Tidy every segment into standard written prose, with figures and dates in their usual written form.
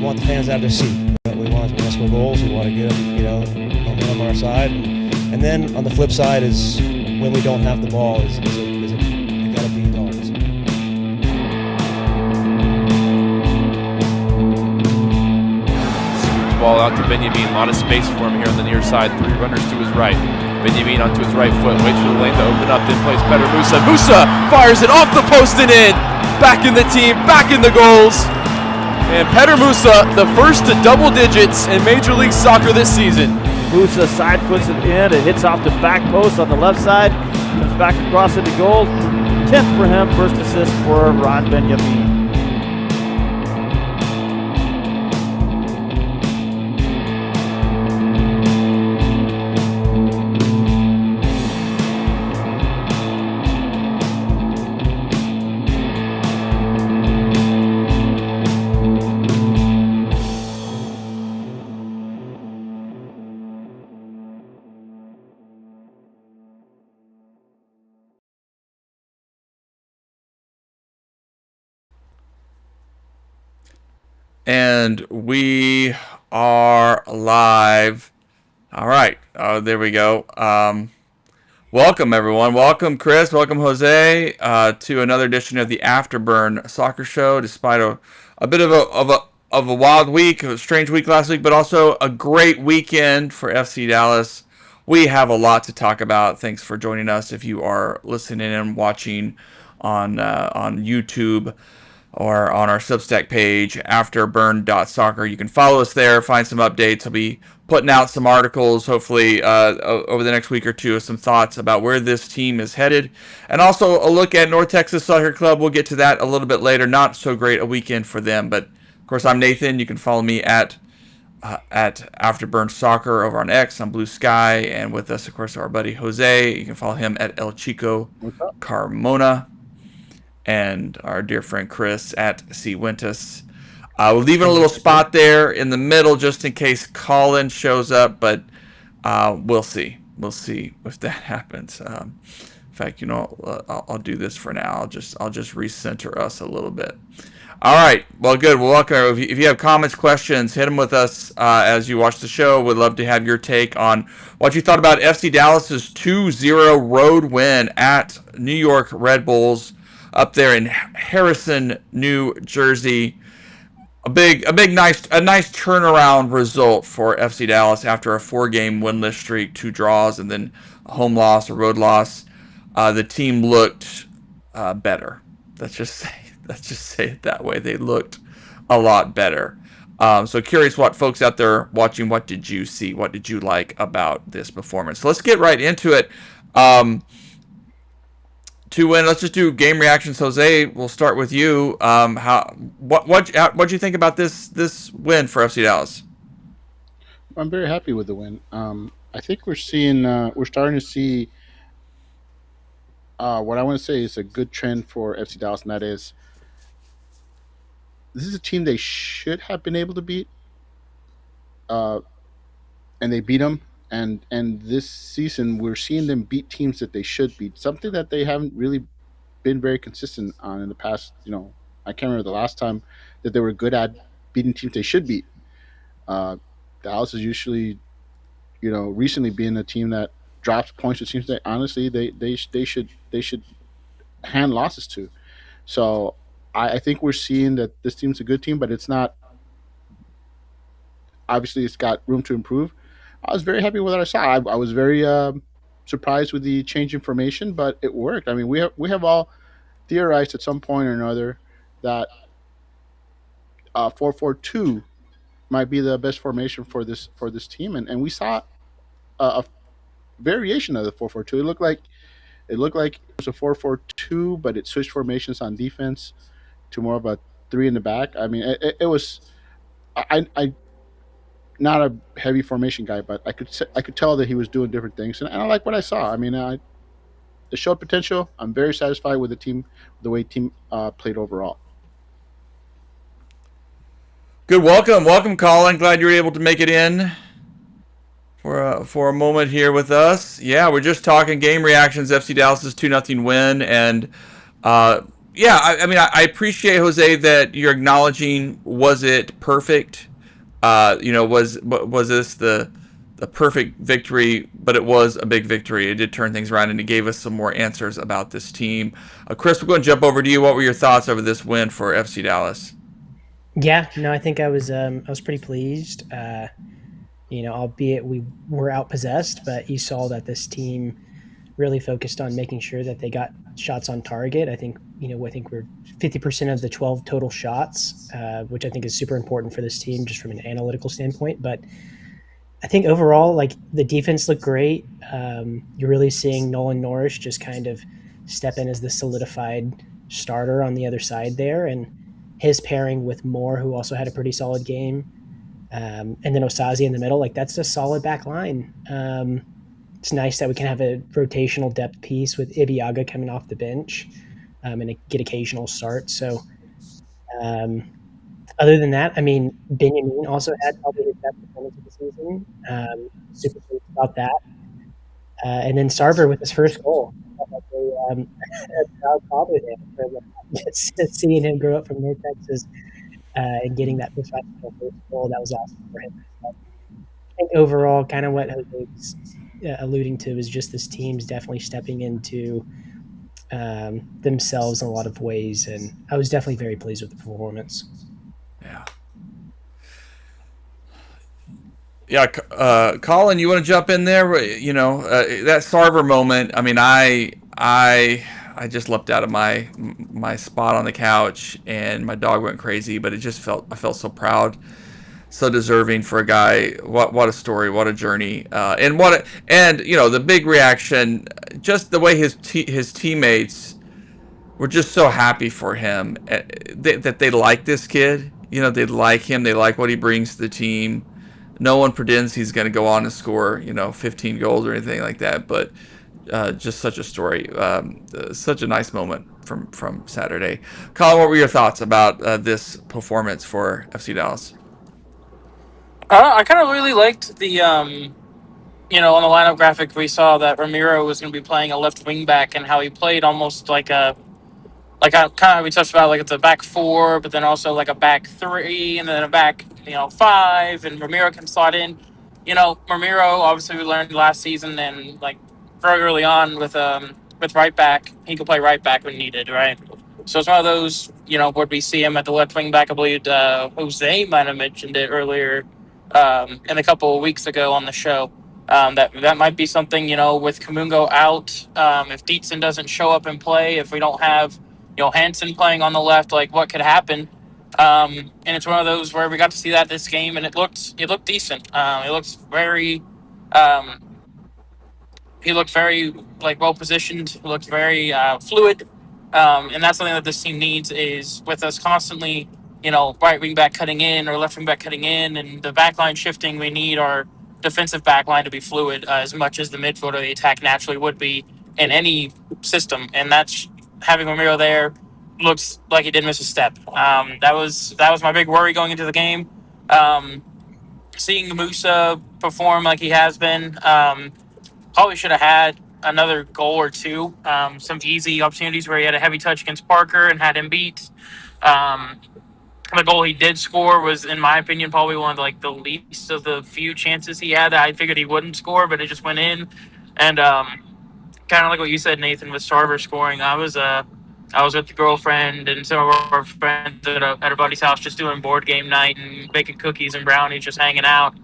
we want the fans to have their seat. We want to score goals. We want to get momentum on our side. And then on the flip side is when we don't have the ball, we got to be dogs. Ball out to Benjamin. A lot of space for him here on the near side. 3 runners to his right. Benjamin onto his right foot. Waits for the lane to open up. Then plays better. Musa. Musa fires it off the post and in. Back in the team. Back in the goals. And Petter Musa, the first to double digits in Major League Soccer this season. Musa side foots it in. It hits off the back post on the left side. Comes back across into goal. 10th for him. First assist for Ron Benjamin. And we are live. All right. There we go. Welcome, everyone. Welcome, Chris. Welcome, Jose, to another edition of the Afterburn Soccer Show. Despite a bit of a wild week, a strange week last week, but also a great weekend for FC Dallas. We have a lot to talk about. Thanks for joining us. If you are listening and watching on YouTube, or on our Substack page, afterburn.soccer. You can follow us there, find some updates. I'll be putting out some articles, hopefully, over the next week or two, some thoughts about where this team is headed. And also a look at North Texas Soccer Club. We'll get to that a little bit later. Not so great a weekend for them. But, of course, I'm Nathan. You can follow me at Afterburn Soccer over on X, on Blue Sky. And with us, of course, our buddy Jose. You can follow him at El Chico Carmona. And our dear friend Chris at Cienfuentes. We're leaving a little spot there in the middle just in case Colin shows up, but we'll see. We'll see if that happens. In fact, I'll do this for now. I'll just recenter us a little bit. All right. Well, good. Well, welcome. If you have comments, questions, hit them with us as you watch the show. We'd love to have your take on what you thought about FC Dallas's 2-0 road win at New York Red Bulls up there in Harrison, New Jersey. A nice turnaround result for FC Dallas after a 4-game winless streak, 2 draws, and then a home loss, a road loss. The team looked better. Let's just say it that way. They looked a lot better. So curious what folks out there watching, what did you see? What did you like about this performance? So let's get right into it. To win, let's just do game reactions. Jose, we'll start with you. What'd you think about this win for FC Dallas? I'm very happy with the win. I think we're starting to see what I want to say is a good trend for FC Dallas, and that is this is a team they should have been able to beat, and they beat them. And this season, we're seeing them beat teams that they should beat, something that they haven't really been very consistent on in the past. I can't remember the last time that they were good at beating teams they should beat. Dallas is usually, recently being a team that drops points to teams that honestly they should hand losses to. So I think we're seeing that this team's a good team, but it's not. Obviously, it's got room to improve. I was very happy with what I saw. I was very surprised with the change in formation, but it worked. I mean, we have all theorized at some point or another that 4-4-2 might be the best formation for this team, and we saw a variation of the 4-4-2. It looked like it was a 4-4-2, but it switched formations on defense to more of a 3 in the back. I mean, it was. I not a heavy formation guy, but I could tell that he was doing different things, and I like what I saw. I mean, it showed potential. I'm very satisfied with the way team played overall. Good, welcome, Colin. Glad you were able to make it in for a moment here with us. Yeah, we're just talking game reactions. FC Dallas's 2-0 win, and Yeah, I mean, I appreciate, Jose, that you're acknowledging, was it perfect? Was this the perfect victory? But it was a big victory. It did turn things around, and it gave us some more answers about this team. Chris, we're going to jump over to you. What were your thoughts over this win for FC Dallas? Yeah, no, I think I was pretty pleased. Albeit we were outpossessed, but you saw that this team really focused on making sure that they got shots on target. I think we're 50% of the 12 total shots, which I think is super important for this team just from an analytical standpoint. But I think overall, like, the defense looked great. You're really seeing Nolan Norris just kind of step in as the solidified starter on the other side there, and his pairing with Moore, who also had a pretty solid game, and then Osazi in the middle. Like, that's a solid back line. It's nice that we can have a rotational depth piece with Ibiaga coming off the bench and get occasional starts. So other than that, I mean, Benjamin also had probably his best performance of the season. Super pleased about that. And then Sarver with his first goal. I felt like a proud father there for just seeing him grow up from North Texas and getting that professional first goal. That was awesome for him. I think overall, kind of what Jose's alluding to is just this team's definitely stepping into themselves in a lot of ways, and I was definitely very pleased with the performance. Yeah. Yeah, Colin, you want to jump in there? That Sarver moment. I mean, I just leapt out of my spot on the couch, and my dog went crazy. But I felt so proud, so deserving for a guy. What a story, what a journey, and the big reaction, just the way his teammates were just so happy for him, that they like this kid. They like him. They like what he brings to the team. No one pretends he's going to go on and score, 15 goals or anything like that. But just such a story, such a nice moment from Saturday. Colin, what were your thoughts about this performance for FC Dallas? I kind of really liked the, on the lineup graphic, we saw that Ramiro was going to be playing a left wing back and how he played almost like kind of we touched about, like it's a back four, but then also like a back three, and then a back five, and Ramiro can slot in. Ramiro, obviously we learned last season, and like very early on with right back, he could play right back when needed, right? So it's one of those, would we see him at the left wing back? I believe Jose might have mentioned it earlier, and a couple of weeks ago on the show. That might be something, with Kamungo out, if Dietzen doesn't show up and play, if we don't have Hansen playing on the left, like what could happen? And it's one of those where we got to see that this game, and it looked decent. It looks very, he looked very well positioned. He looked very fluid, and that's something that this team needs. Is with us constantly, right wing back cutting in or left wing back cutting in, and the back line shifting. We need our defensive back line to be fluid as much as the midfield or the attack naturally would be in any system, and that's having Ramiro there. Looks like he didn't miss a step. That was my big worry going into the game. Seeing Musa perform like he has been, probably should have had another goal or two. Some easy opportunities where he had a heavy touch against Parker and had him beat. The goal he did score was, in my opinion, probably one of the least of the few chances he had that I figured he wouldn't score, but it just went in. And kind of like what you said, Nathan, with Sarver scoring, I was with the girlfriend and some of our friends at a buddy's house just doing board game night and baking cookies and brownies, just hanging out.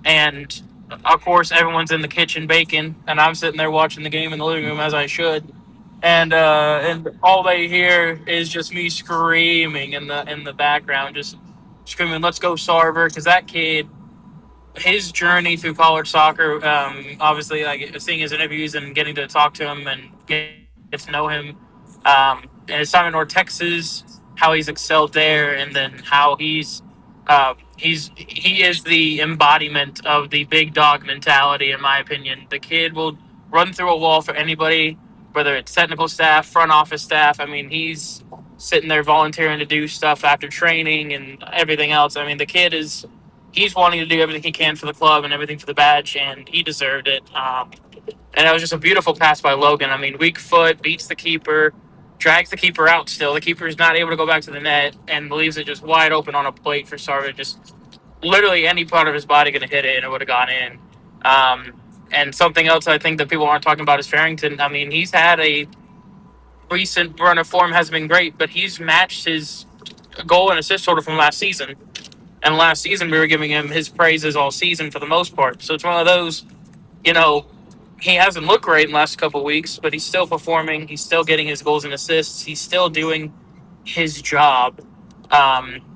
And, of course, everyone's in the kitchen baking, and I'm sitting there watching the game in the living room, as I should. And all they hear is just me screaming in the background, just screaming, "Let's go, Sarver!" Because that kid, his journey through college soccer, obviously, like seeing his interviews and getting to talk to him and get to know him, and his time in North Texas, how he's excelled there, and then how he is the embodiment of the big dog mentality, in my opinion. The kid will run through a wall for anybody, whether it's technical staff, front office staff. I mean, he's sitting there volunteering to do stuff after training and everything else. I mean, the kid he's wanting to do everything he can for the club and everything for the badge, and he deserved it. And it was just a beautiful pass by Logan. I mean, weak foot, beats the keeper, drags the keeper out still. The keeper is not able to go back to the net and leaves it just wide open on a plate for Sarver. Just literally any part of his body going to hit it and it would have gone in. And something else I think that people aren't talking about is Farrington. I mean, he's had a recent run of form, hasn't been great, but he's matched his goal and assist total from last season. And last season, we were giving him his praises all season for the most part. So it's one of those, he hasn't looked great in the last couple of weeks, but he's still performing. He's still getting his goals and assists. He's still doing his job,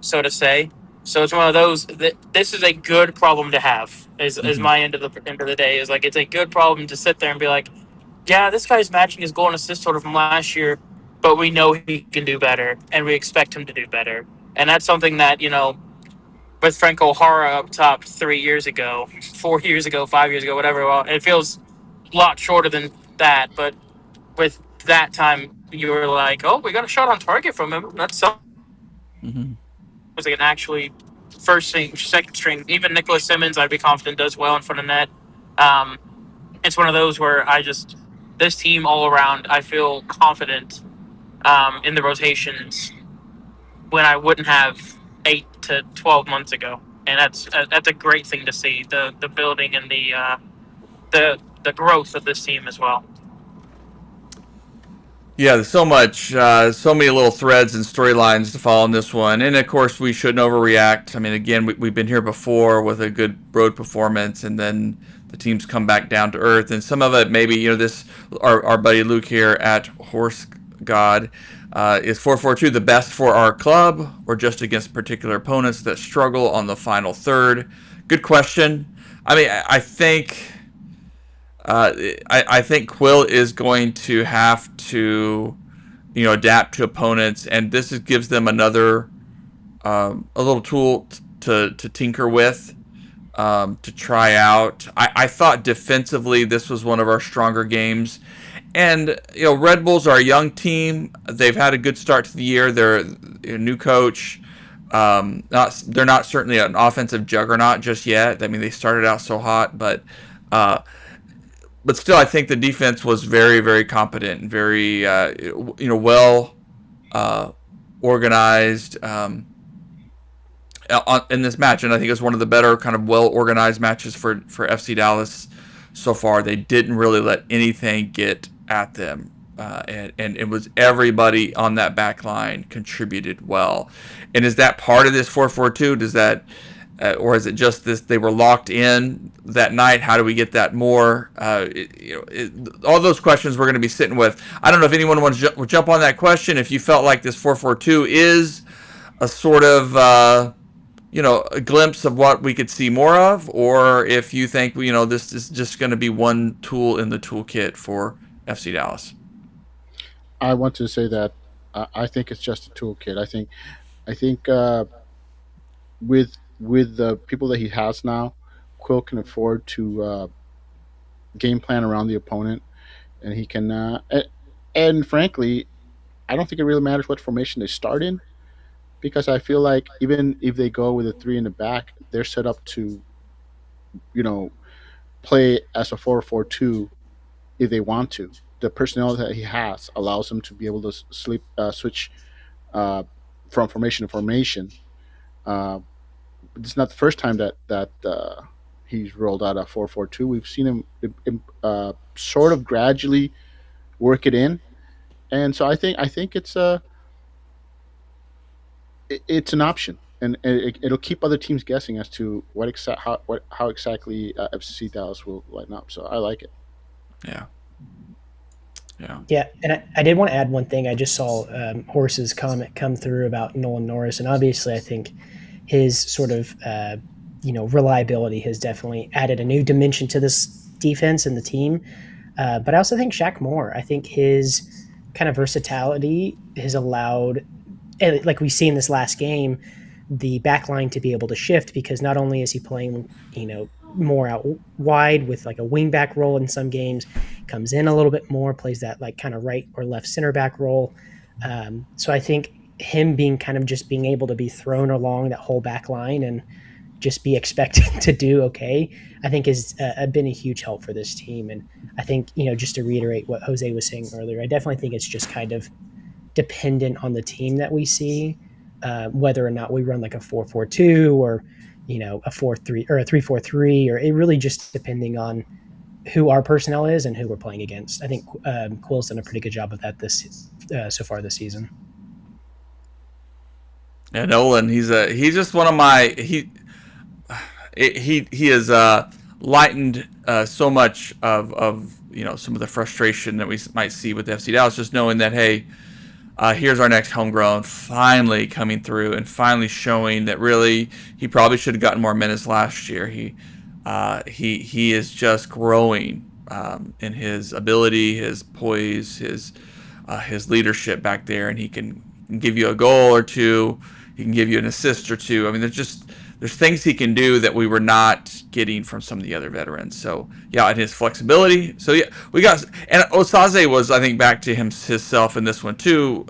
so to say. So it's one of those that this is a good problem to have. Is my end of the day is like it's a good problem to sit there and be like, yeah, this guy's matching his goal and assist total from last year, but we know he can do better, and we expect him to do better. And that's something that with Franco Hara up top 3 years ago, 4 years ago, 5 years ago, whatever. Well, it feels a lot shorter than that, but with that time, you were like, oh, we got a shot on target from him. That's something. It was like an actually first string, second string. Even Nicholas Simmons, I'd be confident, does well in front of net. It's one of those where this team all around, I feel confident in the rotations when I wouldn't have 8 to 12 months ago, and that's a great thing to see, the building and the growth of this team as well. Yeah, there's so many little threads and storylines to follow in this one, and of course we shouldn't overreact. I mean, again, we've been here before with a good road performance, and then the teams come back down to earth, and some of it maybe our buddy Luke here at Horse God. Is 4-4-2 the best for our club, or just against particular opponents that struggle on the final third? Good question. I mean, I think Quill is going to have to, adapt to opponents, and this gives them another a little tool to tinker with, to try out. I thought defensively this was one of our stronger games. And, Red Bulls are a young team. They've had a good start to the year. They're a new coach. They're not certainly an offensive juggernaut just yet. I mean, they started out so hot, but still, I think the defense was very, very competent and very, well organized in this match. And I think it was one of the better kind of well-organized matches for FC Dallas so far. They didn't really let anything get at them, and it was everybody on that back line contributed well. And is that part of this 4-4-2? Does that, or is it just this? They were locked in that night. How do we get that more? All those questions we're going to be sitting with. I don't know if anyone wants to jump on that question. If you felt like this 4-4-2 is a sort of a glimpse of what we could see more of, or if you think this is just going to be one tool in the toolkit for FC Dallas. I want to say that I think it's just a toolkit. I think with the people that he has now, Quill can afford to game plan around the opponent, and he can. And frankly, I don't think it really matters what formation they start in, because I feel like even if they go with a 3 in the back, they're set up to, play as a 4-4-2 if they want to. The personnel that he has allows him to be able to switch from formation to formation. It's not the first time that he's rolled out a 4-4-2. We've seen him sort of gradually work it in, and so I think it's an option, and it'll keep other teams guessing as to how exactly FC Dallas will line up. So I like it. Yeah, and I did want to add one thing. I just saw Horse's comment come through about Nolan Norris, and obviously I think his sort of reliability has definitely added a new dimension to this defense and the team. But I also think Shaq Moore, I think his kind of versatility has allowed, like we see in this last game, the back line to be able to shift, because not only is he playing, more out wide with like a wing back role in some games, comes in a little bit more, plays that like kind of right or left center back role. So I think him being able to be thrown along that whole back line and just be expected to do okay, I think has been a huge help for this team. And I think, just to reiterate what Jose was saying earlier, I definitely think it's just kind of dependent on the team that we see, whether or not we run like a 4-4-2 or a 4-3 or a 3-4-3, or it really just depending on who our personnel is and who we're playing against. I think Quill's done a pretty good job of that so far this season. Yeah, Nolan, he's just one of my he has lightened so much of some of the frustration that we might see with FC Dallas, just knowing that, hey, here's our next homegrown finally coming through and finally showing that really he probably should have gotten more minutes last year. He is just growing in his ability, his poise, his leadership back there, and he can give you a goal or two. He can give you an assist or two. I mean, there's things he can do that we were not getting from some of the other veterans. So yeah, and his flexibility. So yeah, we got, and Osaze was, I think, back to himself in this one too.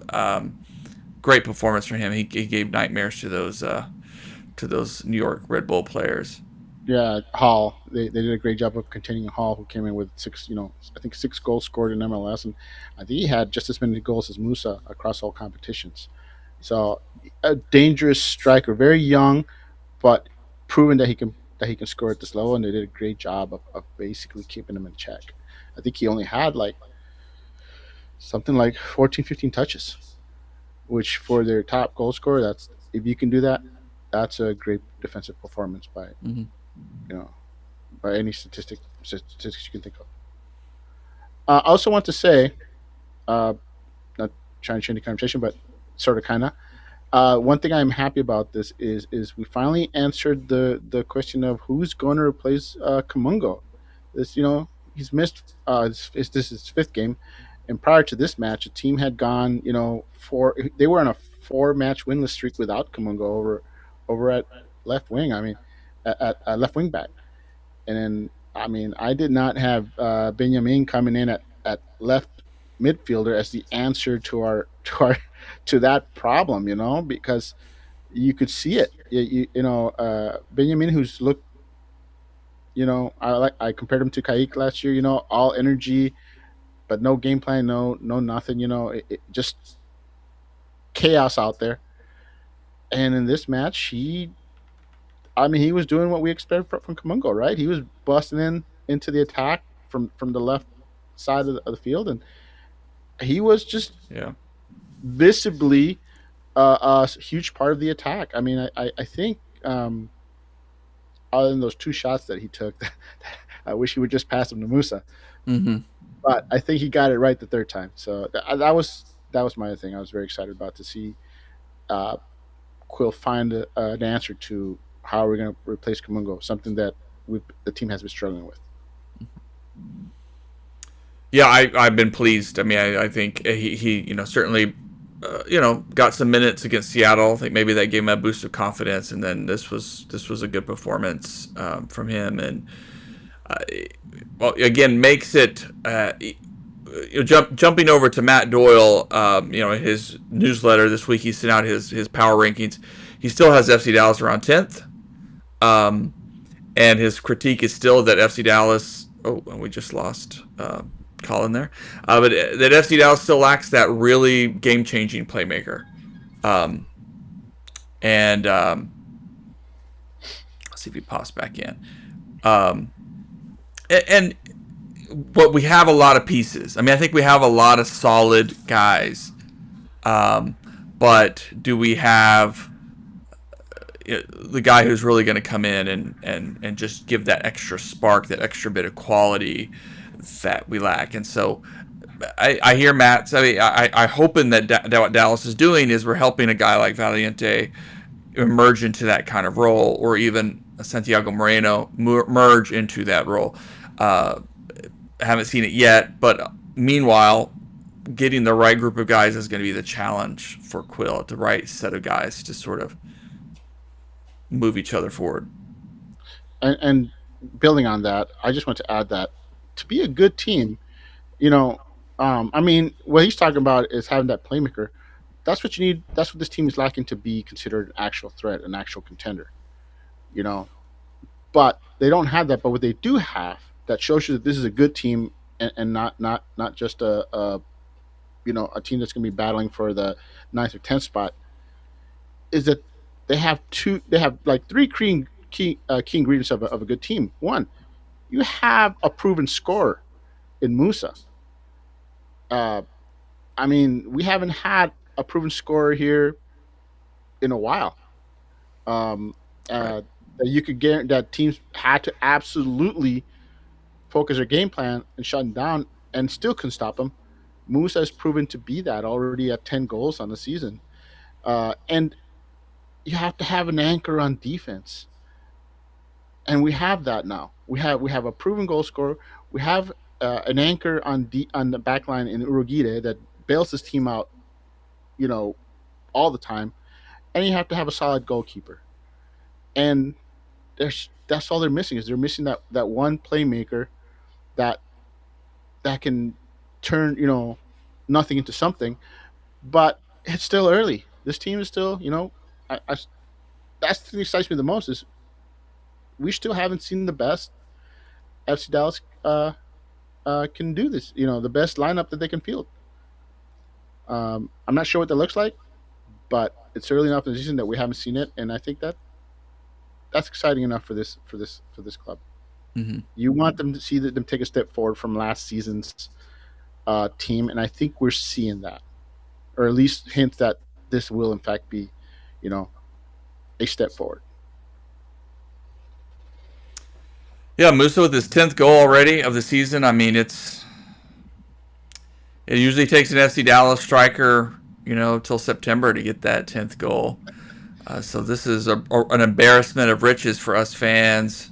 Great performance from him. He gave nightmares to those New York Red Bull players. Yeah, Hall. They did a great job of containing Hall, who came in with I think 6 goals scored in MLS, and I think he had just as many goals as Musa across all competitions. So a dangerous striker, very young, but proven that he can score at this level, and they did a great job of basically keeping him in check. I think he only had like something like 14, 15 touches, which for their top goal scorer, that's, if you can do that, that's a great defensive performance by by any statistics you can think of. I also want to say, not trying to change the conversation, but sort of kind of. One thing I'm happy about this is we finally answered the question of who's going to replace Kamungo. This, he's missed. This is his 5th game, and prior to this match, the team had gone, 4. They were on a 4-match winless streak without Kamungo over at left wing. I mean, at left wing back, and then I did not have Benjamin coming in at left midfielder as the answer to that problem, because you could see it. Benjamin, who's looked, I compared him to Kaique last year. All energy, but no game plan, no nothing. It just chaos out there. And in this match, he was doing what we expected from Kamungo, right? He was busting into the attack from the left side of the field, and he was just visibly a huge part of the attack. I think other than those 2 shots that he took, I wish he would just pass them to Musa. Mm-hmm. But I think he got it right the 3rd time. So that was my thing. I was very excited about to see Quill find an answer to how we're going to replace Kamungo, something that the team has been struggling with. Yeah, I've been pleased. I think he certainly got some minutes against Seattle. I think maybe that gave him a boost of confidence, and then this was a good performance from him, and again makes it. Jumping over to Matt Doyle, his newsletter this week, he sent out his power rankings. He still has FC Dallas around 10th, and his critique is still that FC Dallas. Oh, and we just lost Colin there, but that FC Dallas still lacks that really game-changing playmaker. And let's see if he pops back in. But we have a lot of pieces. I think we have a lot of solid guys. But do we have the guy who's really going to come in and just give that extra spark, that extra bit of quality that we lack? And so I hear Matt. I hoping that what Dallas is doing is we're helping a guy like Valiente emerge into that kind of role, or even Santiago Moreno merge into that role. Haven't seen it yet, but meanwhile, getting the right group of guys is going to be the challenge for Quill, the right set of guys to sort of move each other forward. And building on that, I just want to add that to be a good team, what he's talking about is having that playmaker. That's what you need. That's what this team is lacking to be considered an actual threat, an actual contender. But they don't have that. But what they do have that shows you that this is a good team and not just a a team that's going to be battling for the 9th or 10th spot, is that they have like three key ingredients of a good team. One, you have a proven scorer in Musa. I mean, we haven't had a proven scorer here in a while. Um, Right. that you could guarantee that teams had to absolutely focus their game plan and shut him down and still couldn't stop him. Musa has proven to be that already at 10 goals on the season. And you have to have an anchor on defense. And we have that now. We have a proven goal scorer. We have an anchor on the back line in Urugide that bails his team out, you know, all the time. And you have to have a solid goalkeeper. And that's all they're missing, is they're missing that one playmaker that can turn nothing into something. But it's still early. This team is still, that's the thing that excites me the most, is we still haven't seen the best FC Dallas can do this. The best lineup that they can field. I'm not sure what that looks like, but it's early enough in the season that we haven't seen it, and I think that's exciting enough for this club. Mm-hmm. You want them to see them take a step forward from last season's team, and I think we're seeing that, or at least hints that this will in fact be, a step forward. Yeah, Musa with his 10th goal already of the season. I mean, it usually takes an FC Dallas striker, till September to get that 10th goal. So this is an embarrassment of riches for us fans.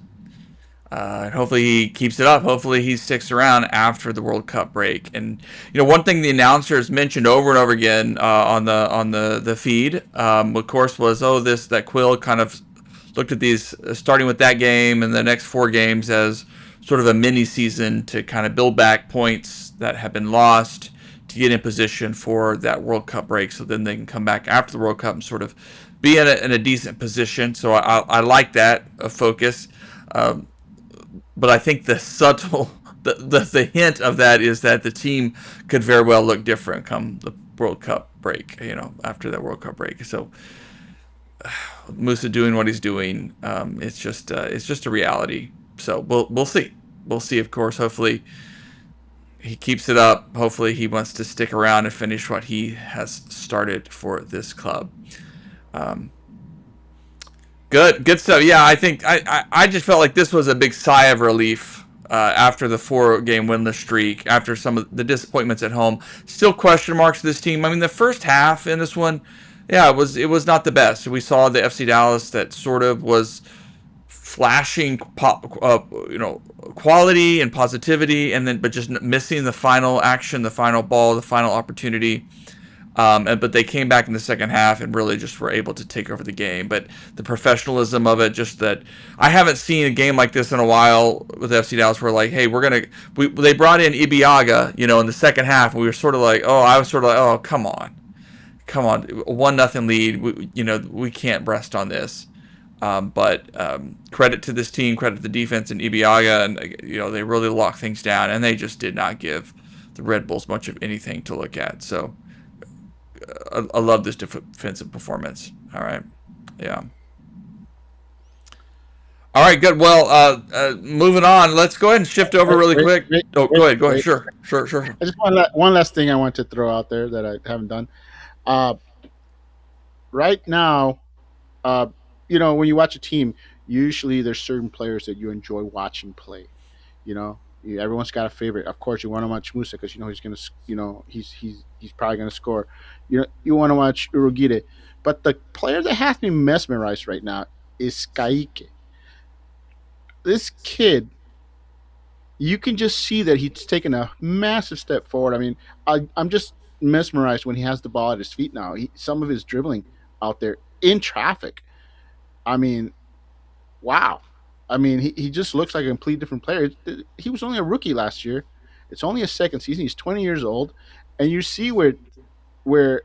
And hopefully he keeps it up. Hopefully he sticks around after the World Cup break. And one thing the announcers mentioned over and over again on the feed, of course, was that Quill kind of looked at these, starting with that game and the next 4 games, as sort of a mini season to kind of build back points that have been lost, to get in position for that World Cup break, so then they can come back after the World Cup and sort of be in a decent position. So I like that focus. But I think the subtle, the hint of that is that the team could very well look different come the World Cup break, after that World Cup break. So Musa doing what he's doing, it's just a reality. So we'll see. We'll see, of course. Hopefully he keeps it up. Hopefully he wants to stick around and finish what he has started for this club. Good stuff. Yeah, I think I just felt like this was a big sigh of relief after the 4-game winless streak, after some of the disappointments at home. Still question marks for this team. I mean, the first half in this one, yeah, it was not the best. We saw the FC Dallas that sort of was flashing quality and positivity, but just missing the final action, the final ball, the final opportunity. But they came back in the second half and really just were able to take over the game. But the professionalism of it, just that I haven't seen a game like this in a while with FC Dallas, where like, hey, they brought in Ibiaga, in the second half, and we were sort of like, I was sort of like, oh, come on, 1-0 lead, we can't rest on this. But credit to this team, credit to the defense and Ibiaga, and they really locked things down, and they just did not give the Red Bulls much of anything to look at. So I love this defensive performance. All right. Yeah. All right, good. Well, moving on. Let's go ahead and shift over really quick. Go ahead. Sure. I just one last thing I want to throw out there that I haven't done. Right now, when you watch a team, usually there's certain players that you enjoy watching play. Everyone's got a favorite. Of course, you want to watch Musa because he's gonna, he's probably gonna score. You want to watch Urugide, but the player that has me mesmerized right now is Skaike. This kid, you can just see that he's taken a massive step forward. I mean, I'm just mesmerized when he has the ball at his feet now. Some of his dribbling out there in traffic. I mean, wow. I mean, he just looks like a complete different player. He was only a rookie last year. It's only his second season. He's 20 years old, and you see where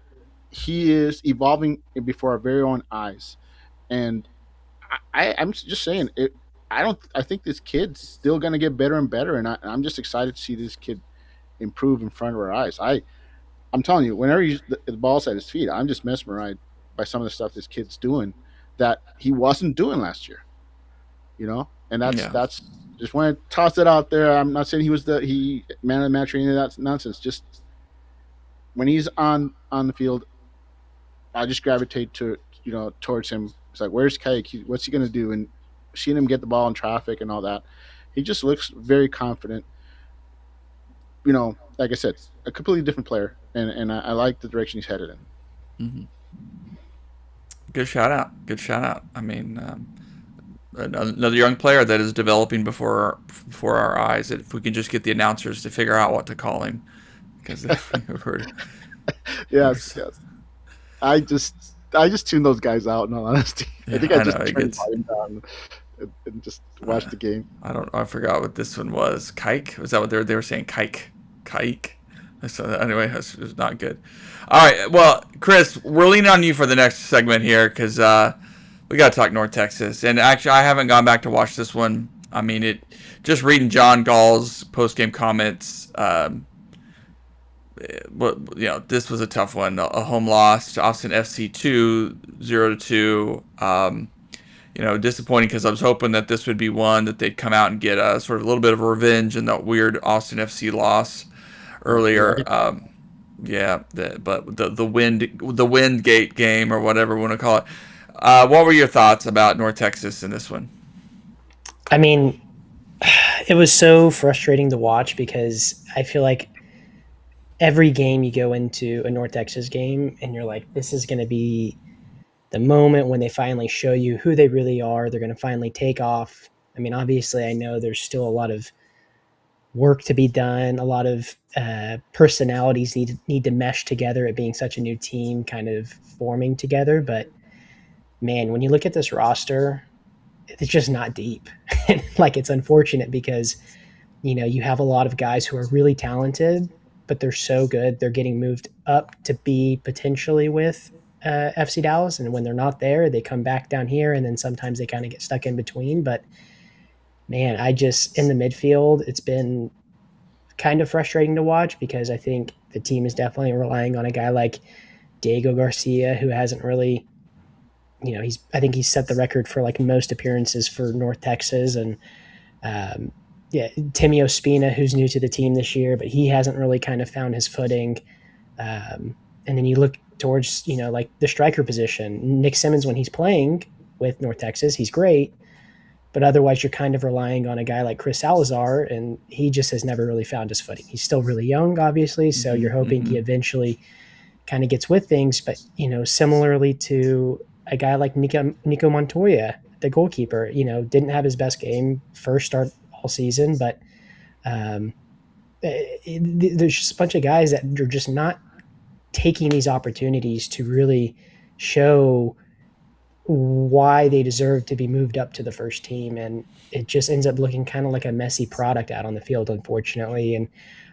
he is evolving before our very own eyes. And I'm just saying, I think this kid's still going to get better and better, and I'm just excited to see this kid improve in front of our eyes. I'm telling you, whenever the ball's at his feet, I'm just mesmerized by some of the stuff this kid's doing that he wasn't doing last year. And Yeah. that's just want to toss it out there. I'm not saying he was the man of the match or any of that nonsense. Just when he's on the field, I just gravitate towards him. It's like, where's Kike? What's he gonna do? And seeing him get the ball in traffic and all that, he just looks very confident. Like I said, a completely different player, and I like the direction he's headed in. Good shout out. Good shout out. I mean, another young player that is developing before our eyes. If we can just get the announcers to figure out what to call him, because yes. I just tune those guys out. In all honesty, Yeah, I think I just know, turned volume down and just watched the game. I forgot what this one was. Kike? Was that what they were saying? Kike. So anyway, it was not good. All right. Well, Chris, we're leaning on you for the next segment here because we got to talk North Texas. And actually, I haven't gone back to watch this one. I mean, just reading John Gall's post-game comments. This was a tough one. A home loss to Austin FC 0-2. Disappointing because I was hoping that this would be one that they'd come out and get a sort of a little bit of a revenge in that weird Austin FC loss earlier. But the Windgate game or whatever we want to call it. What were your thoughts about North Texas in this one? I mean, it was so frustrating to watch because I feel like every game you go into a North Texas game and you're like, this is going to be the moment when they finally show you who they really are. They're going to finally take off. I mean, obviously, I know there's still a lot of work to be done. A lot of personalities need to mesh together, it being such a new team kind of forming together. But man, when you look at this roster, it's just not deep. Like, it's unfortunate because, you have a lot of guys who are really talented, but they're so good. They're getting moved up to be potentially with FC Dallas. And when they're not there, they come back down here. And then sometimes they kind of get stuck in between. But man, in the midfield, it's been kind of frustrating to watch because I think the team is definitely relying on a guy like Diego Garcia, who hasn't really, I think he's set the record for like most appearances for North Texas. And Timmy Ospina, who's new to the team this year, but he hasn't really kind of found his footing. And then you look towards, like the striker position. Nick Simmons, when he's playing with North Texas, he's great. But otherwise, you're kind of relying on a guy like Chris Salazar, and he just has never really found his footing. He's still really young, obviously, so you're hoping he eventually kind of gets with things. But, similarly to a guy like Nico Montoya, the goalkeeper, didn't have his best game, first start all season, but there's just a bunch of guys that are just not taking these opportunities to really show why they deserve to be moved up to the first team. And it just ends up looking kind of like a messy product out on the field, unfortunately. And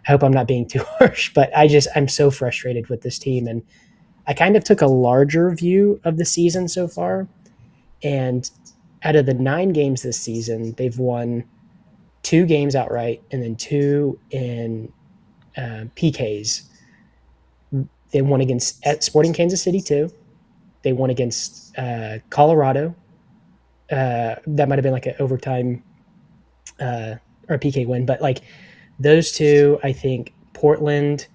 I hope I'm not being too harsh, but I'm so frustrated with this team. And I kind of took a larger view of the season so far. And out of the 9 games this season, they've won 2 games outright and then 2 in PKs. They won at Sporting Kansas City 2. They won against Colorado. That might have been like an overtime or PK win. But like those 2, I think Portland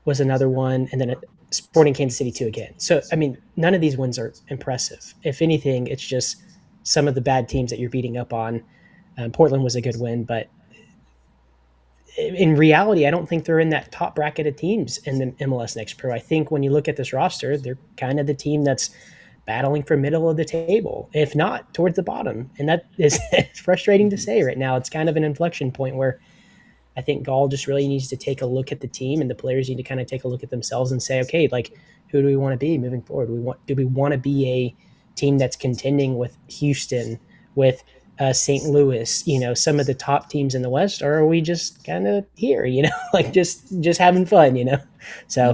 was another one. And then Sporting Kansas City 2 again. So, I mean, none of these wins are impressive. If anything, it's just some of the bad teams that you're beating up on. Portland was a good win, but in reality, I don't think they're in that top bracket of teams in the MLS Next Pro. I think when you look at this roster, they're kind of the team that's battling for middle of the table, if not towards the bottom. And that is frustrating to say right now. It's kind of an inflection point where I think Gall just really needs to take a look at the team, and the players need to kind of take a look at themselves and say, okay, like, who do we want to be moving forward? Do we want to be a team that's contending with Houston, with St. Louis, some of the top teams in the West, or are we just kind of here, like just having fun, So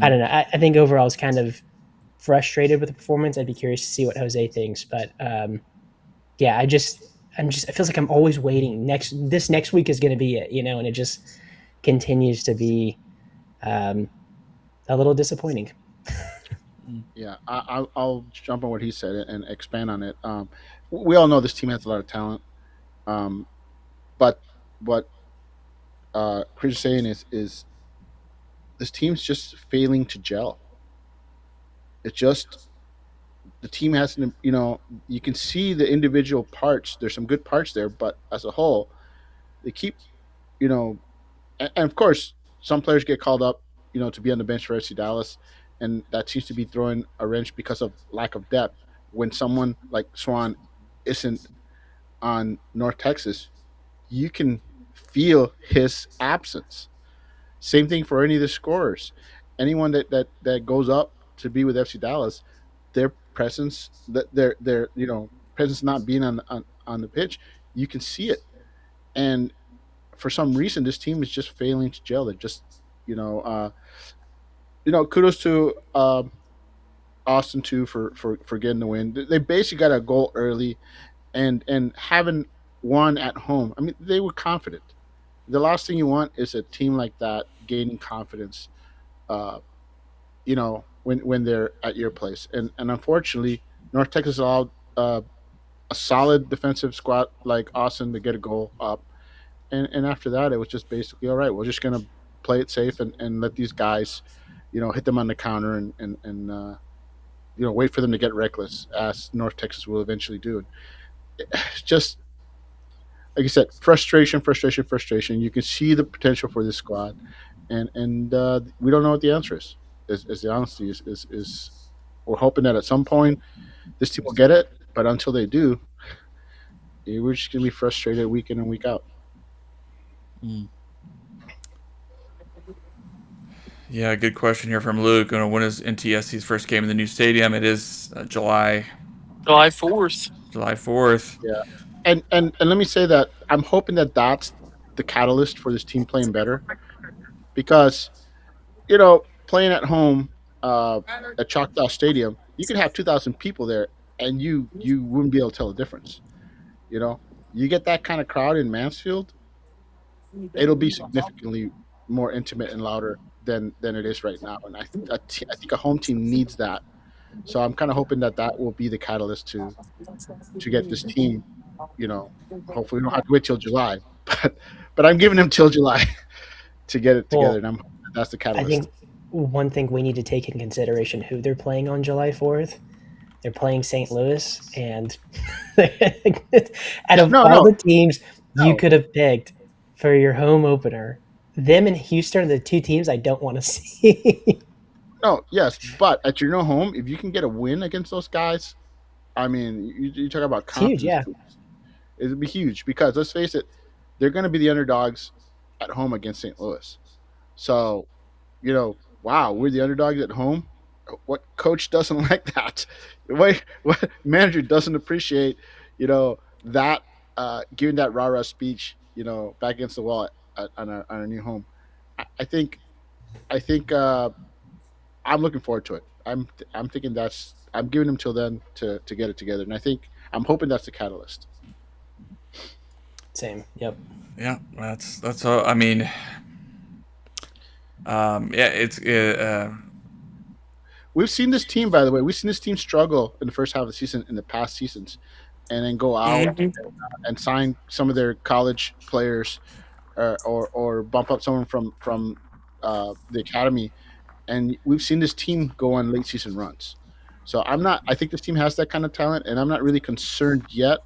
I don't know. I think overall I was kind of frustrated with the performance. I'd be curious to see what Jose thinks, but it feels like I'm always waiting. This next week is going to be it, and it just continues to be a little disappointing. Yeah, I'll jump on what he said and expand on it. We all know this team has a lot of talent, um, but what Chris is saying is this team's just failing to gel. It's just the team hasn't. You can see the individual parts. There's some good parts there, but as a whole, they keep you know and of course, some players get called up, to be on the bench for FC Dallas, and that seems to be throwing a wrench because of lack of depth. When someone like Swan isn't on North Texas, you can feel his absence. Same thing for any of the scorers. Anyone that goes up to be with FC Dallas, their presence, their presence not being on the pitch, you can see it. And for some reason, this team is just failing to gel. They're just, you know, uh, kudos to Austin too for getting the win. They basically got a goal early, and having won at home. I mean, they were confident. The last thing you want is a team like that gaining confidence. Uh, when they're at your place, and unfortunately, North Texas allowed a solid defensive squad like Austin to get a goal up, and after that, it was just basically all right. We're just gonna play it safe and let these guys, hit them on the counter and wait for them to get reckless, as North Texas will eventually do. Just like you said, frustration, frustration, frustration. You can see the potential for this squad, and we don't know what the answer is. Is the honesty is we're hoping that at some point this team will get it, but until they do, we're just gonna be frustrated week in and week out. Yeah, good question here from Luke. When is NTSC's first game in the new stadium? It is July 4th. July 4th. Yeah, and let me say that I'm hoping that that's the catalyst for this team playing better, because playing at home at Choctaw Stadium, you could have 2,000 people there, and you wouldn't be able to tell the difference. You know, you get that kind of crowd in Mansfield, it'll be significantly more intimate and louder than it is right now. And I think a home team needs that. So I'm kind of hoping that that will be the catalyst to get this team. Hopefully we don't have to wait till July, but I'm giving them till July to get it together, Well, and I'm hoping that's the I catalyst. think one thing we need to take in consideration who they're playing on July 4th. They're playing St. Louis, and out of No, all no, the teams you no, could have picked for your home opener, them and Houston are the two teams I don't want to see. no. Yes, but at your home, if you can get a win against those guys, I mean, you talk about It's huge, confidence yeah. boost. It would be huge because let's face it, they're going to be the underdogs at home against St. Louis. So, wow, we're the underdogs at home. What coach doesn't like that? What manager doesn't appreciate, that giving that rah rah speech, back against the wall on our new home. I think I'm looking forward to it. I'm thinking I'm giving them till then to get it together, and I'm hoping that's the catalyst. Same. Yep. Yeah, that's all. I mean, yeah, it's We've seen this team, by the way. We've seen this team struggle in the first half of the season in the past seasons, and then go out and sign some of their college players, or bump up someone from the academy. And we've seen this team go on late season runs. So I'm not. I think this team has that kind of talent, and I'm not really concerned yet.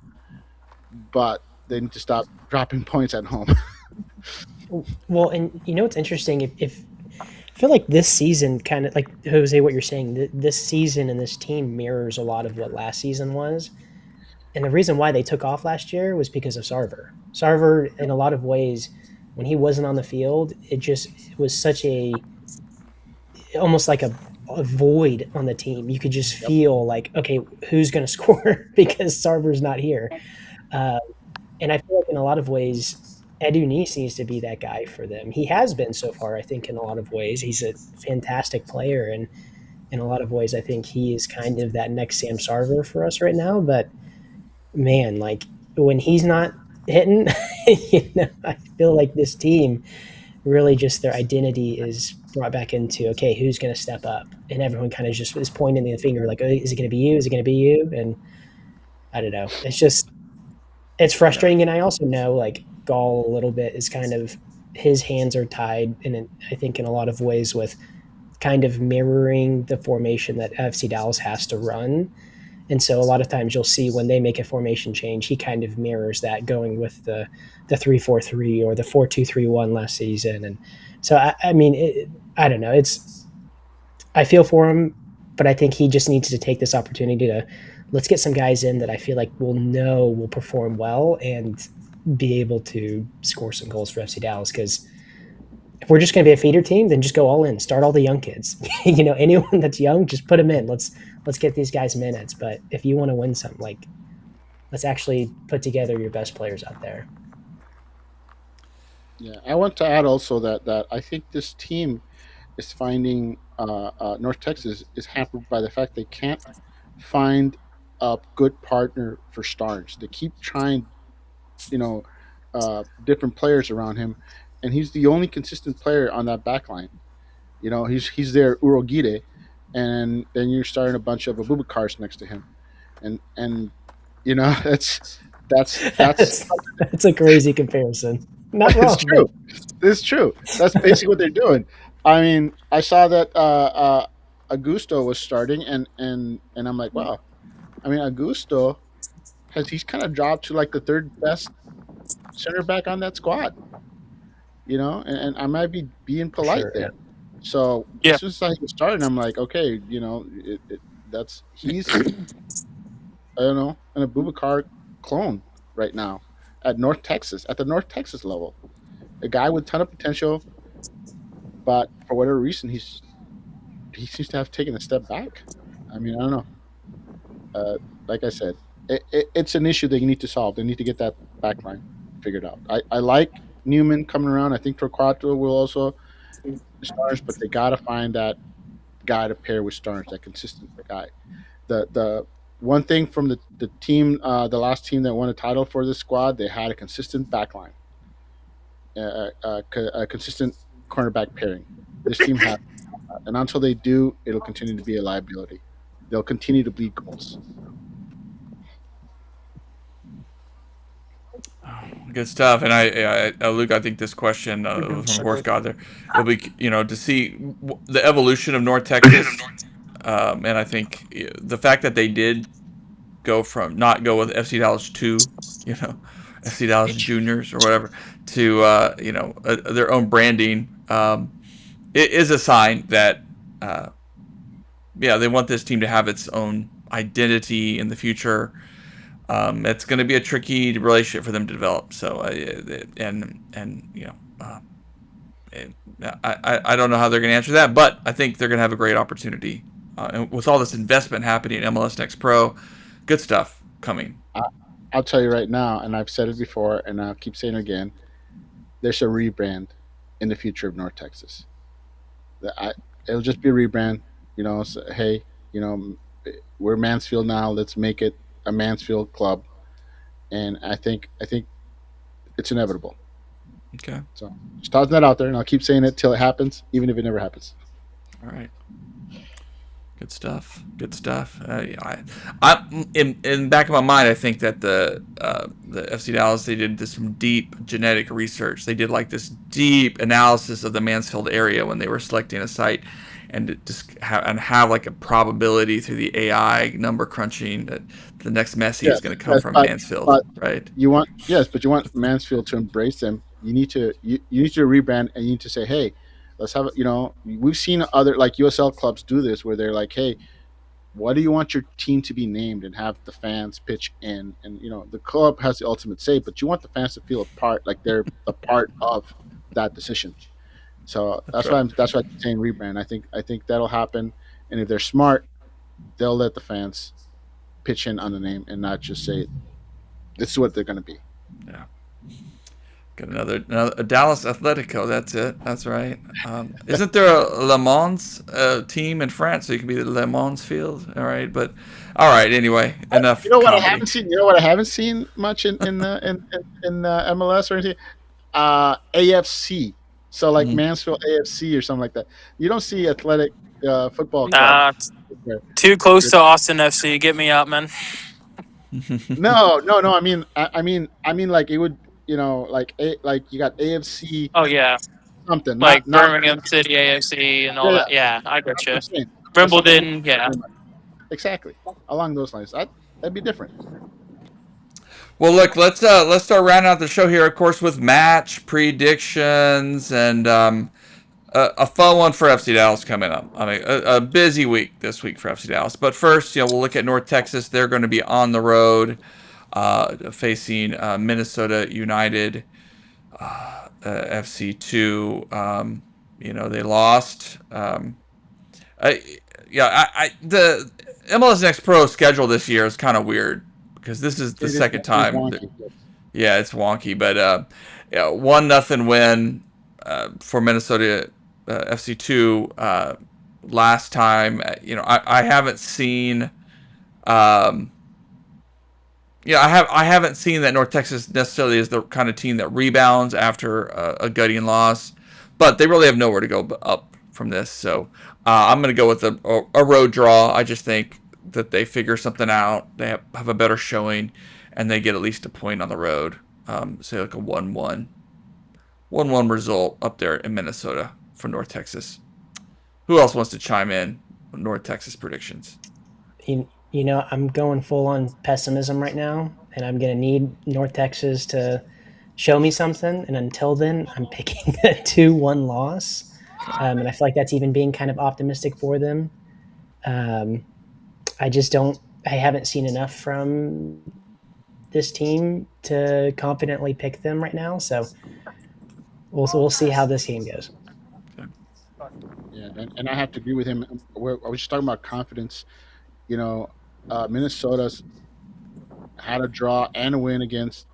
But they need to stop dropping points at home. Well, and what's interesting, if I feel like this season kind of like Jose, what you're saying, this season and this team mirrors a lot of what last season was. And the reason why they took off last year was because of Sarver. Sarver, in a lot of ways, when he wasn't on the field, it was such almost like a void on the team. You could just feel like, okay, who's going to score because Sarver's not here. Uh, and I feel like in a lot of ways, Edu Neese needs to be that guy for them. He has been so far, I think, in a lot of ways. He's a fantastic player, and in a lot of ways, I think he is kind of that next Sam Sarver for us right now. But man, like when he's not hitting, I feel like this team really just their identity is brought back into, okay, who's going to step up? And everyone kind of just is pointing the finger like, oh, is it going to be you? Is it going to be you? And I don't know. It's frustrating. And I also know like Gall a little bit is kind of, his hands are tied I think in a lot of ways with kind of mirroring the formation that FC Dallas has to run. And so a lot of times you'll see when they make a formation change, he kind of mirrors that, going with the 3-4-3 or the 4-2-3-1 last season. And so I mean, I don't know. I feel for him, but I think he just needs to take this opportunity to, let's get some guys in that I feel like will perform well and be able to score some goals for FC Dallas. Because if we're just going to be a feeder team, then just go all in. Start all the young kids. Anyone that's young, just put them in. Let's get these guys minutes. But if you want to win something, like, let's actually put together your best players out there. Yeah, I want to add also that I think this team is finding North Texas is hampered by the fact they can't find a good partner for Starnes. They keep trying, different players around him, and he's the only consistent player on that back line. He's their Urogide, and then you're starting a bunch of Abubakars next to him, and that's that's a crazy comparison. Not wrong. it's true. It's true. That's basically what they're doing. I mean, I saw that Augusto was starting, and I'm like, wow. I mean, Augusto he's kind of dropped to like the third best center back on that squad. And I might be being polite Sure, there. So Yeah. as soon as I was starting, I'm like, okay, he's I don't know, an Abubakar clone right now at the North Texas level. A guy with a ton of potential, but for whatever reason, he seems to have taken a step back. I mean, I don't know. Like I said, it's an issue they need to solve. They need to get that back line figured out. I like Newman coming around. I think Torquato will also Stars, but they got to find that guy to pair with Starnes, that consistent guy. The one thing from the team, the last team that won a title for this squad, they had a consistent back line, a consistent cornerback pairing. This team has, and until they do, it'll continue to be a liability. They'll continue to bleed goals. Good stuff. And Luke, I think this question from Horse God there will be, to see the evolution of North Texas. And I think the fact that they did not go with FC Dallas 2, FC Dallas Juniors or whatever, to, their own branding, it is a sign that, they want this team to have its own identity in the future. It's going to be a tricky relationship for them to develop. So, I don't know how they're going to answer that, but I think they're going to have a great opportunity. And with all this investment happening in MLS Next Pro, good stuff coming. I'll tell you right now, and I've said it before, and I'll keep saying it again. There's a rebrand in the future of North Texas. It'll just be a rebrand. So, hey, we're Mansfield now. Let's make it a Mansfield club, and I think it's inevitable. Okay. So just tossing that out there, and I'll keep saying it till it happens, even if it never happens. All right. Good stuff. Good stuff. I in back of my mind, I think that the FC Dallas, they did some deep genetic research. They did like this deep analysis of the Mansfield area when they were selecting a site, and have like a probability through the AI number crunching that the next Messi is going to come from Mansfield, right? You want Mansfield to embrace them. You need to rebrand, and you need to say, hey, let's have we've seen other like USL clubs do this where they're like, hey, what do you want your team to be named, and have the fans pitch in, and the club has the ultimate say, but you want the fans to feel a part, like they're a part of that decision. So that's why I'm saying rebrand. I think that'll happen, and if they're smart, they'll let the fans pitch in on the name and not just say this is what they're going to be. Yeah. Got another Dallas Atletico. That's it. That's right. Isn't there a Le Mans team in France, so you can be the Le Mans field? All right, but all right. Anyway, enough. What I haven't seen. What I haven't seen much in MLS or anything. AFC So like Mhm. Mansfield AFC or something like that. You don't see Athletic Football Club. Nah, there. too close to Austin FC. Get me out, man. No. I mean, like it would, like you got AFC Oh yeah, something, like not Birmingham City AFC and yeah, all yeah. that. Yeah, I That's got what you. I'm saying. That's something Wimbledon. Yeah. exactly along those lines. That'd be different. Well, look, let's start rounding out the show here, of course, with match predictions and a fun one for FC Dallas coming up. I mean, a busy week this week for FC Dallas. But first, we'll look at North Texas. They're going to be on the road facing Minnesota United FC2. They lost. The MLS Next Pro schedule this year is kind of weird because this is the It is second very time. wonky. Yeah, it's wonky, but 1-0 win for Minnesota FC2 last time. I haven't seen. I haven't seen that North Texas necessarily is the kind of team that rebounds after a gutting loss, but they really have nowhere to go up from this. So I'm going to go with a road draw. I just think that they figure something out. They have a better showing, and they get at least a point on the road. Say like a 1-1 result up there in Minnesota for North Texas. Who else wants to chime in with North Texas predictions? I'm going full on pessimism right now, and I'm going to need North Texas to show me something. And until then, I'm picking a 2-1 loss. And I feel like that's even being kind of optimistic for them. I haven't seen enough from this team to confidently pick them right now. So we'll see how this game goes. Yeah, and I have to agree with him. I was just talking about confidence. Minnesota's had a draw and a win against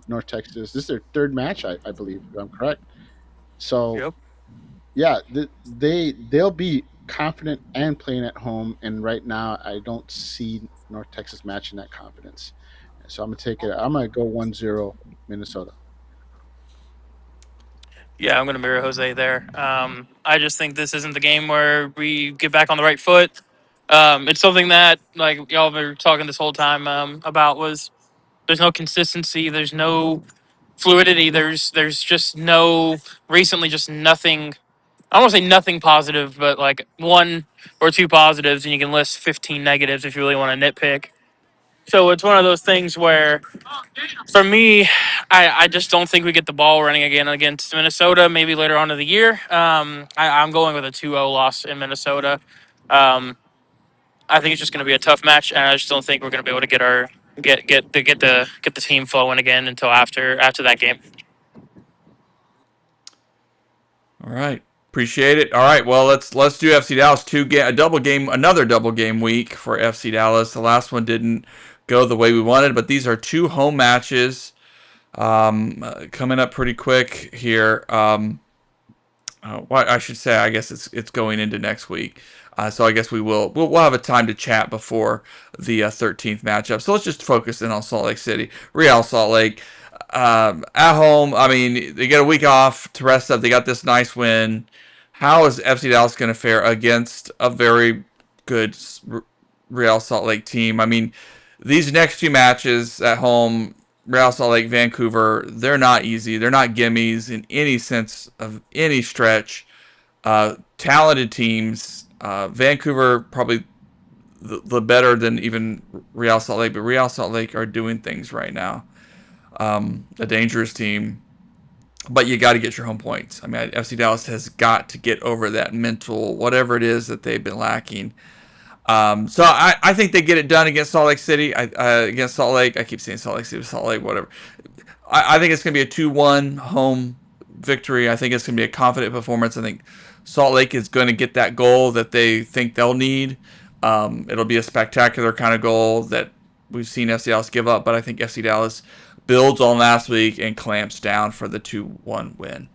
North Texas. This is their third match, I believe, if I'm correct. So, Yep. yeah, they'll be confident and playing at home. And right now, I don't see North Texas matching that confidence. So I'm gonna take it. I'm gonna go 1-0 Minnesota. Yeah, I'm going to mirror Jose there. I just think this isn't the game where we get back on the right foot. It's something that, like y'all were talking this whole time about, was there's no consistency, there's no fluidity, there's just no recently just nothing. I don't want to say nothing positive, but like one or two positives, and you can list 15 negatives if you really want to nitpick. So it's one of those things where, for me, I just don't think we get the ball running again against Minnesota. Maybe later on in the year. I'm going with a 2-0 loss in Minnesota. I think it's just going to be a tough match, and I just don't think we're going to be able to get the team flowing again until after that game. All right. Appreciate it. All right. Well, let's do FC Dallas another double game week for FC Dallas. The last one didn't go the way we wanted, but these are two home matches coming up pretty quick here. I should say, I guess it's going into next week. So I guess we'll have a time to chat before the 13th matchup. So let's just focus in on Salt Lake City, Real Salt Lake. At home, I mean, they get a week off to rest up. They got this nice win. How is FC Dallas going to fare against a very good Real Salt Lake team? I mean, these next two matches at home, Real Salt Lake, Vancouver, they're not easy. They're not gimmies in any sense of any stretch. Talented teams. Vancouver probably the better than even Real Salt Lake, but Real Salt Lake are doing things right now. A dangerous team, but you got to get your home points. I mean, FC Dallas has got to get over that mental, whatever it is that they've been lacking. So I think they get it done against Salt Lake City. Against Salt Lake, I keep saying Salt Lake City, Salt Lake, whatever. I think it's going to be a 2-1 home victory. I think it's going to be a confident performance. I think Salt Lake is going to get that goal that they think they'll need. It'll be a spectacular kind of goal that we've seen FC Dallas give up, but I think FC Dallas builds on last week and clamps down for the 2-1 win.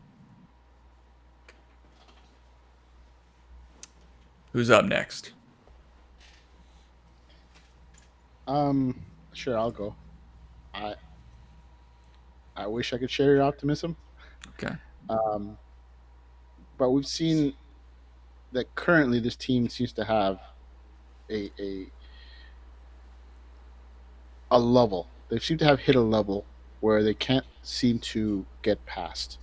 Who's up next? Sure, I'll go. I wish I could share your optimism. Okay. but we've seen that currently this team seems to have a level. They seem to have hit a level where they can't seem to get past.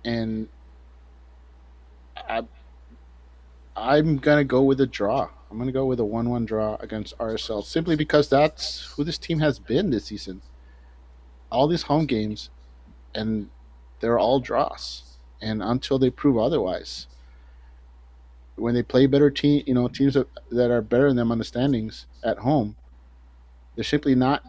And I'm gonna go with a draw. I'm gonna go with a 1-1 draw against RSL simply because that's who this team has been this season. All these home games, and they're all draws. And until they prove otherwise, when they play better teams that are better than them on the standings at home, they're simply not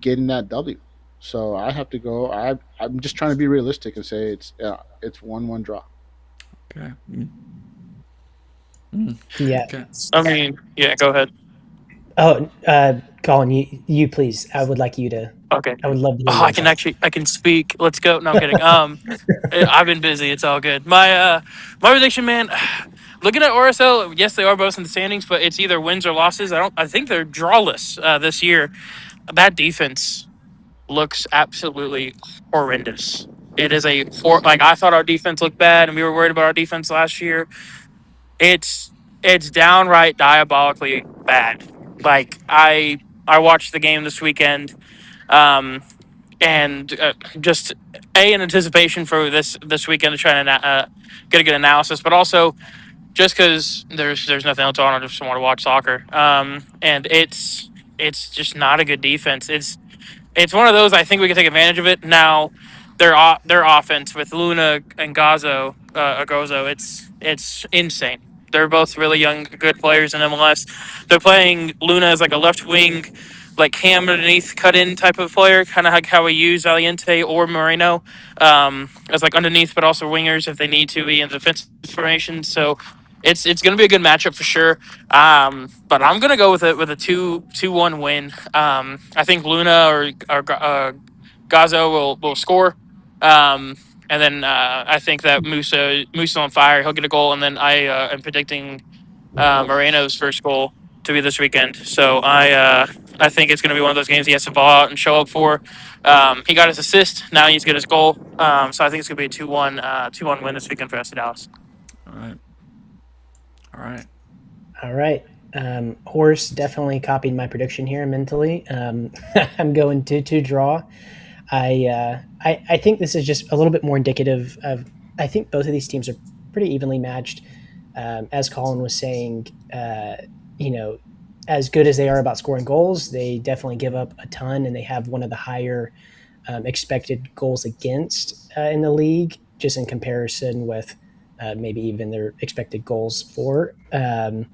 getting that W. So I have to go. I'm just trying to be realistic and say it's 1-1 draw. Okay. Yeah. Okay. I mean, yeah, go ahead. Oh, Colin, you please. I would like you to. Okay. I would love to hear Oh, your I can speak. Let's go. No, I'm kidding. I've been busy. It's all good. My prediction, man. Looking at RSL, yes, they are both in the standings, but it's either wins or losses. I think they're drawless this year. That defense looks absolutely horrendous. It is like I thought our defense looked bad, and we were worried about our defense last year. It's downright diabolically bad. Like I watched the game this weekend. And just in anticipation for this weekend to try to get a good analysis, but also just because there's nothing else on, I just want to watch soccer. And it's just not a good defense. It's one of those. I think we can take advantage of it now. Their offense with Luna and Agozo, it's insane. They're both really young, good players in MLS. They're playing Luna as like a left wing, like cam underneath, cut in type of player, kind of like how we use Valiente or Moreno, as like underneath, but also wingers if they need to be in defensive formation. So it's going to be a good matchup for sure. But I'm going to go with a 2-1 win. I think Luna or Gazo will score. And then I think that Musa on fire. He'll get a goal, and then I am predicting Moreno's first goal to be this weekend. So I think it's going to be one of those games he has to ball out and show up for. He got his assist. Now he needs to get his goal. So I think it's going to be a 2-1 win this weekend for FC Dallas. All right. All right. Horse definitely copied my prediction here mentally. I'm going 2-2 draw. I think this is just a little bit more indicative of. I think both of these teams are pretty evenly matched. As Colin was saying, as good as they are about scoring goals, they definitely give up a ton, and they have one of the higher expected goals against in the league, just in comparison with maybe even their expected goals for. And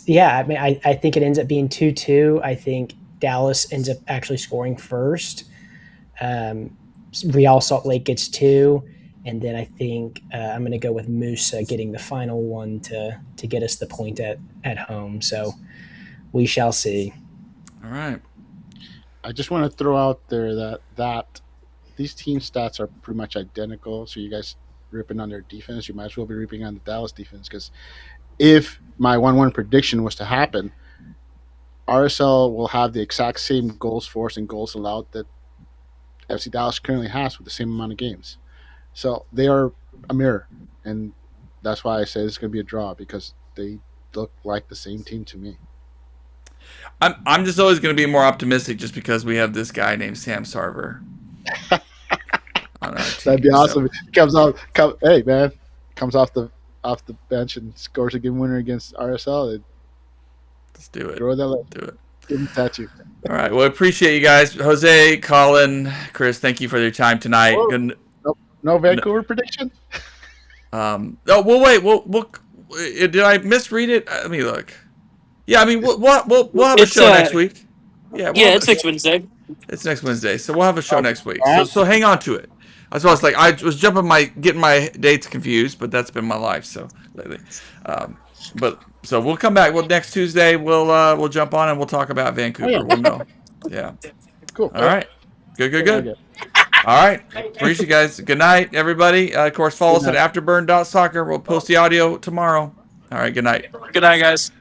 yeah, I mean, I think it ends up being 2-2. I think Dallas ends up actually scoring first. Real Salt Lake gets 2. And then I think I'm going to go with Musa getting the final one to get us the point at home. So we shall see. All right. I just want to throw out there that these team stats are pretty much identical. So you guys ripping on their defense, you might as well be ripping on the Dallas defense, because if my 1-1 prediction was to happen, RSL will have the exact same goals forced and goals allowed that FC Dallas currently has with the same amount of games. So they are a mirror, and that's why I say it's going to be a draw, because they look like the same team to me. I'm just always going to be more optimistic just because we have this guy named Sam Sarver on our team. That'd be awesome. So. Hey man, comes off the bench and scores a game winner against RSL. Let's do it. Throw that leg. Do it. Give him a tattoo. All right. Well, I appreciate you guys. Jose, Colin, Chris, thank you for your time tonight. No Vancouver prediction? Oh, well, wait. Did I misread it? Let me look. Yeah, I mean, we'll have a show next week. Yeah, it's next Wednesday. It's next Wednesday, so we'll have a show next week. So hang on to it. That's why I was like, I was getting my dates confused, but that's been my life so lately. So we'll come back. Well, next Tuesday we'll jump on and we'll talk about Vancouver. Oh, yeah. We'll know. Yeah. Cool. All right. Good. All right. Appreciate you guys. Good night, everybody. Of course, follow us at afterburn.soccer. We'll post the audio tomorrow. All right. Good night. Good night, guys.